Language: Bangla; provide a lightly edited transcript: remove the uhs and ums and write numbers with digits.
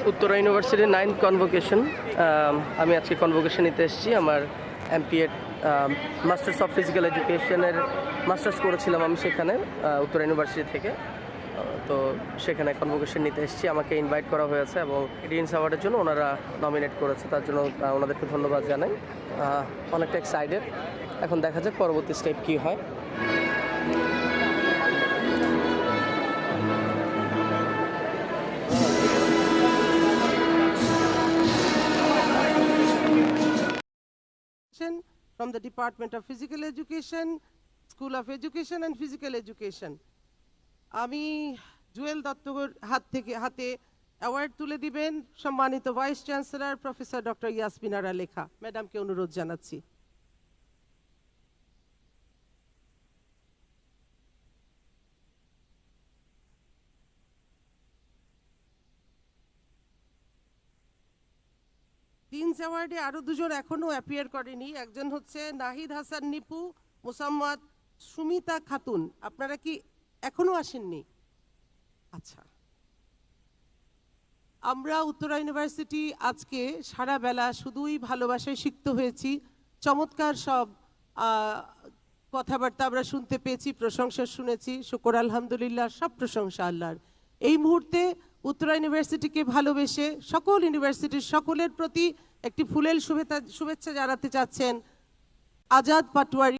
উত্তরা ইউনিভার্সিটির 9th কনভোকেশন। আমি আজকে কনভোকেশন নিতে এসেছি। আমার এমপিএড মাস্টার্স অফ ফিজিক্যাল এডুকেশনের মাস্টার্স করেছিলাম আমি সেখানে উত্তরা ইউনিভার্সিটি থেকে। তো সেখানে কনভোকেশন নিতে এসেছি, আমাকে ইনভাইট করা হয়েছে এবং ডিনস অ্যাওয়ার্ডের জন্য ওনারা নমিনেট করেছে, তার জন্য ওনাদেরকে ধন্যবাদ জানাই। অনেকটা এক্সাইটেড, এখন দেখা যাক পরবর্তী স্টেপ কী হয়। From the Department of Physical Education, School of Education and Physical Education. আমি জুয়েল দত্তর হাতে অ্যাওয়ার্ড তুলে দিবেন সম্মানিত vice chancellor professor doctor Yasmin Ara Lekha ম্যাডামকে অনুরোধ জানাচ্ছি। ডিনস অ্যাওয়ার্ডে আরো দুজন এখনো অ্যাপিয়ার করেনি। একজন হচ্ছে নাহিদ হাসান নিপু, মোসাম্মদ সুমিতা খাতুন। আপনারা কি এখনো আসেননি? আচ্ছা, আমরা উত্তরা ইউনিভার্সিটি আজকে সারা বেলা শুধুই ভালোবাসায় সিক্ত হয়েছি। চমৎকার সব কথাবার্তা আমরা শুনতে পেয়েছি, প্রশংসা শুনেছি। শুকর আলহামদুলিল্লাহ, সব প্রশংসা আল্লাহর। এই মুহূর্তে উত্তরা ইউনিভার্সিটিকে ভালোবেসে সকল ইউনিভার্সিটির সকলের প্রতি একটি ফুলেল শুভেচ্ছা জানাতে চাচ্ছেন আজাদ পাটোয়ারি।